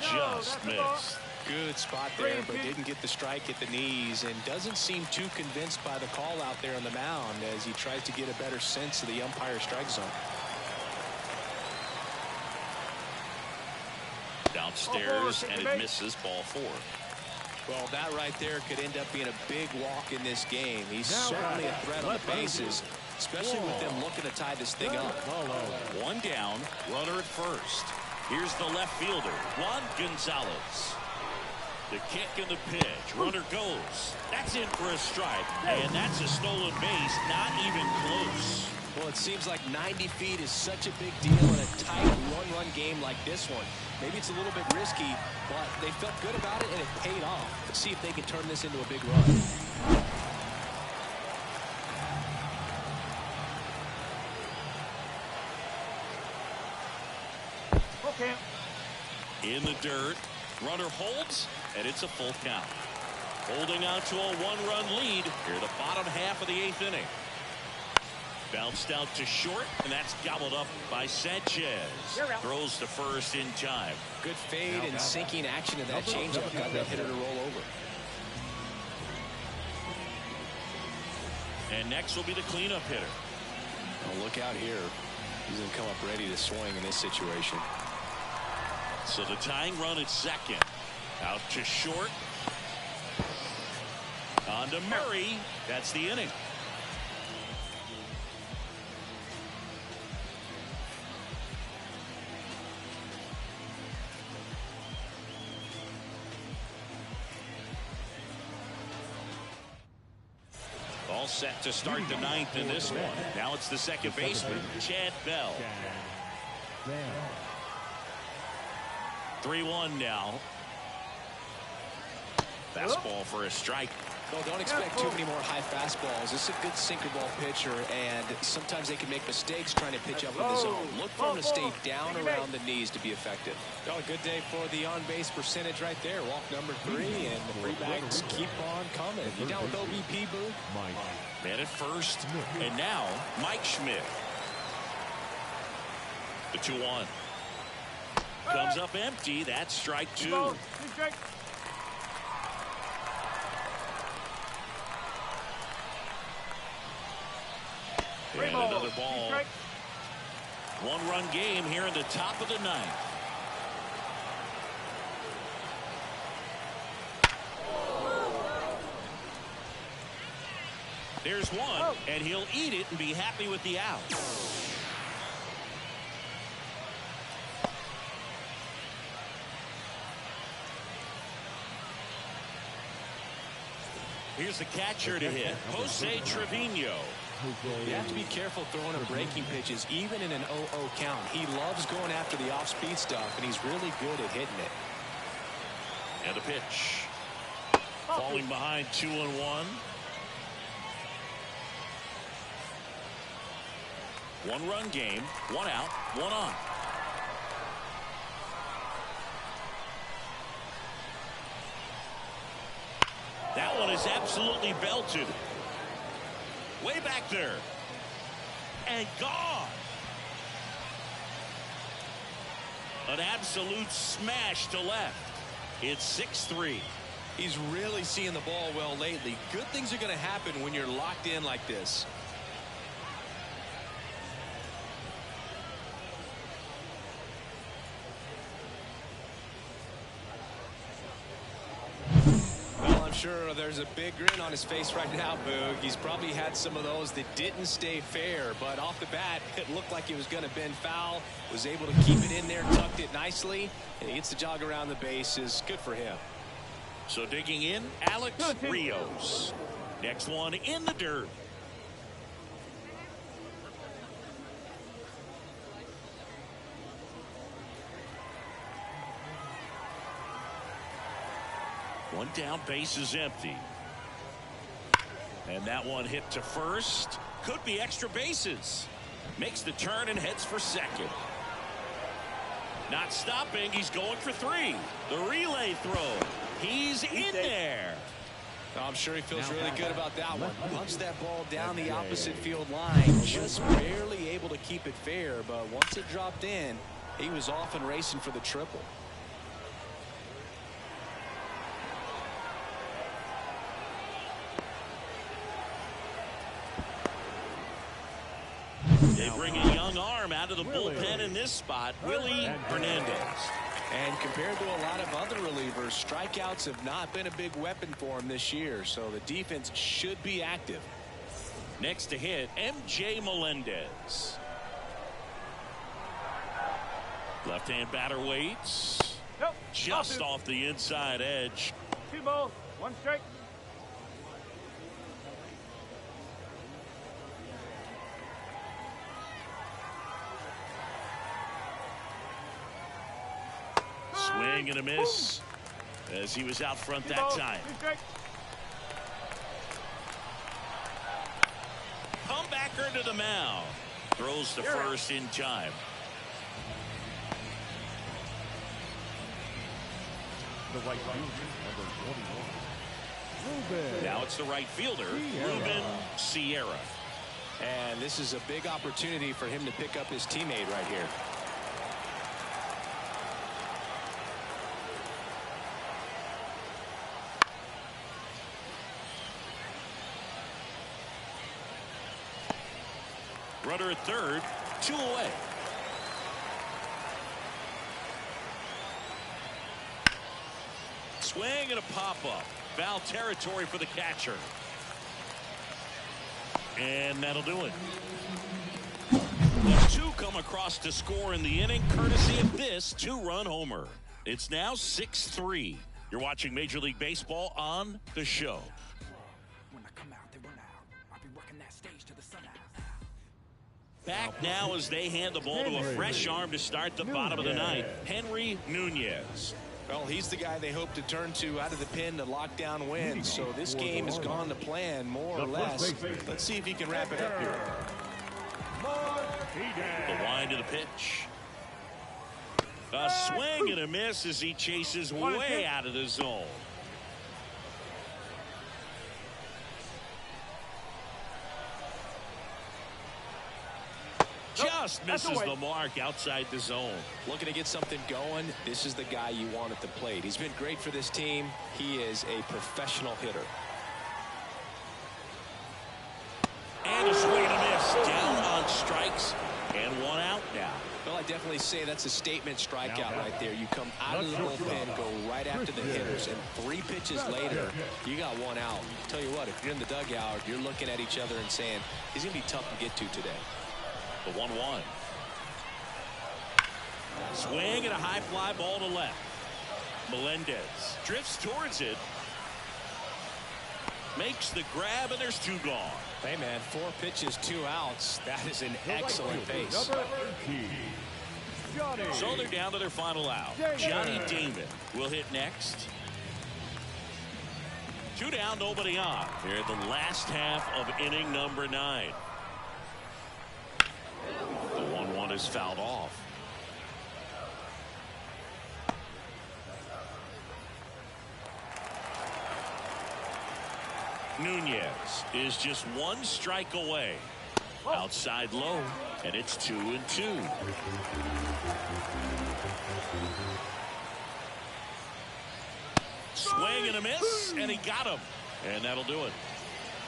A: Just missed.
B: Good spot there, but didn't get the strike at the knees, and doesn't seem too convinced by the call out there on the mound as he tries to get a better sense of the umpire strike zone.
A: Downstairs, and it misses, ball 4.
B: Well, that right there could end up being a big walk in this game. He's certainly a threat on the bases, especially with them looking to tie this thing up.
A: 1 down, runner at first. Here's the left fielder, Juan Gonzalez. The kick and the pitch. Runner goes. That's in for a strike, and that's a stolen base, not even close.
B: Well, it seems like 90 feet is such a big deal in a tight one-run game like this one. Maybe it's a little bit risky, but they felt good about it, and it paid off. Let's see if they can turn this into a big run.
C: Okay.
A: In the dirt, runner holds, and it's a full count. Holding on to a 1-run lead here the bottom half of the 8th inning. Bounced out to short, and that's gobbled up by Sanchez. Throws to first in time.
B: Good fade and sinking action of that changeup got that hitter to roll over.
A: And next will be the cleanup hitter.
B: Well, look out here. He's going to come up ready to swing in this situation.
A: So the tying run at second. Out to short. On to Murray. That's the inning. All set to start the 9th in this one. Now it's the second baseman, Chad Bell. 3-1 now. Fastball for a strike.
B: Well, don't expect too many more high fastballs. This is a good sinker ball pitcher, and sometimes they can make mistakes trying to pitch up in the zone. Look for him to stay down around the knees to be effective. Oh, a good day for the on-base percentage right there. Walk number 3, and the free bags keep on coming. You down with OBP, Boo?
A: Man at first, and now Mike Schmidt. The 2-1. Comes up empty. That's strike 2. And another ball. 1-run game here in the top of the 9th. There's one, and he'll eat it and be happy with the out. Here's the catcher to hit, Jose Trevino.
B: You have to be careful throwing him breaking pitches, even in an 0-0 count. He loves going after the off-speed stuff, and he's really good at hitting it.
A: And a pitch. Falling behind 2-1. 1-run game, 1 out, 1 on. That one is absolutely belted. Way back there. And gone. An absolute smash to left. It's 6-3.
B: He's really seeing the ball well lately. Good things are going to happen when you're locked in like this. Sure, there's a big grin on his face right now, Boog. He's probably had some of those that didn't stay fair, but off the bat, it looked like it was going to bend foul. Was able to keep it in there, tucked it nicely, and he gets the jog around the bases. Good for him.
A: So digging in, Alex Rios. Next one in the dirt. One down, base is empty. And that one hit to first. Could be extra bases. Makes the turn and heads for second. Not stopping. He's going for 3. The relay throw. He's in there.
B: I'm sure he feels really good about that one. Punched that ball down the opposite field line. Just barely able to keep it fair. But once it dropped in, he was off and racing for the triple.
A: They bring a young arm out of the bullpen in this spot, Willie Hernandez.
B: And compared to a lot of other relievers, strikeouts have not been a big weapon for him this year, so the defense should be active.
A: Next to hit, MJ Melendez. Left-hand batter waits. Just off the inside edge.
C: 2 balls, 1 strike.
A: Swing and a miss as he was out front that time. Comebacker to the mound. Throws to first in time.
C: The right fielder, number 21.
A: Now it's the right fielder, Ruben Sierra.
B: And this is a big opportunity for him to pick up his teammate right here.
A: Runner at third, 2 away. Swing and a pop-up. Foul territory for the catcher. And that'll do it. The 2 come across to score in the inning, courtesy of this 2-run homer. It's now 6-3. You're watching Major League Baseball on The Show.
D: When I come out, they run out. I'll be working that stage to the sun out.
A: Back now as they hand the ball to a fresh arm to start the bottom of the ninth, Henry Nunez.
B: Well, he's the guy they hope to turn to out of the pen to lock down wins. So this game has gone to plan, more or less. Let's see if he can wrap it up here.
A: The wind to the pitch. A swing and a miss as he chases way out of the zone. Just misses the mark outside the zone.
B: Looking to get something going. This is the guy you want at the plate. He's been great for this team. He is a professional hitter.
A: And a swing and a miss. Down on strikes and 1 out now.
B: Well, I definitely say that's a statement strikeout right there. You come out of the bullpen, go right after the hitters, and 3 pitches later, you got 1 out. Tell you what, if you're in the dugout, you're looking at each other and saying, he's going to be tough to get to today.
A: The 1-1. Swing and a high fly ball to left. Melendez drifts towards it. Makes the grab, and there's 2 gone.
B: Hey, man, 4 pitches, 2 outs. That is an excellent pace.
A: So they're down to their final out. Johnny Damon will hit next. 2 down, nobody on. Here at the last half of inning number 9. The 1-1 is fouled off. Nunez is just 1 strike away. Outside low, and it's 2-2. Swing and a miss, and he got him. And that'll do it.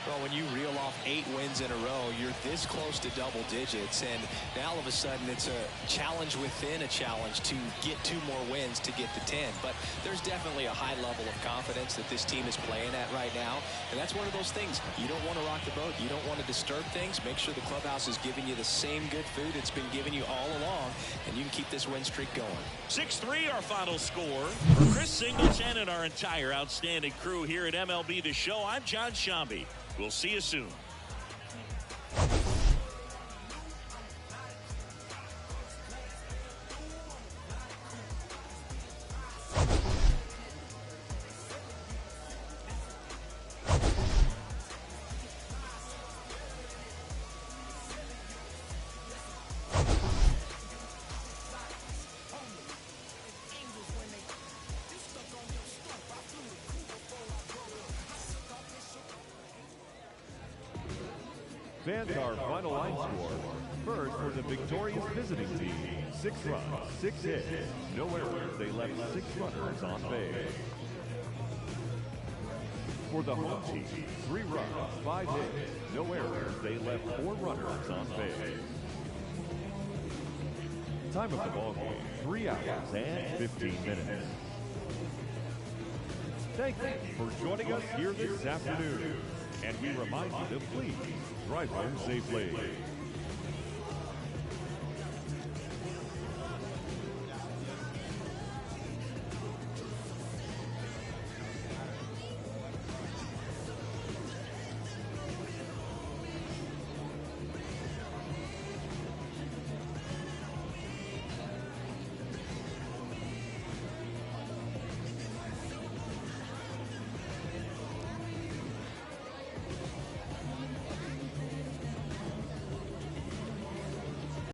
B: Well, when you reel off 8 wins in a row, you're this close to double digits, and now all of a sudden it's a challenge within a challenge to get 2 more wins to get to 10. But there's definitely a high level of confidence that this team is playing at right now, and that's one of those things. You don't want to rock the boat. You don't want to disturb things. Make sure the clubhouse is giving you the same good food it's been giving you all along, and you can keep this win streak going.
A: 6-3 our final score. For Chris Singleton and our entire outstanding crew here at MLB The Show, I'm John Shambi. We'll see you soon.
C: Advance our final line score. First, for the victorious visiting team, 6 runs, 6 hits, no errors. They left 6 runners on base. For the home team, 3 runs, 5 hits, no errors. They left 4 runners on base. Time of the ball game, 3 hours and 15 minutes. Thank you for joining us here this afternoon. And we remind you to please drive home safely.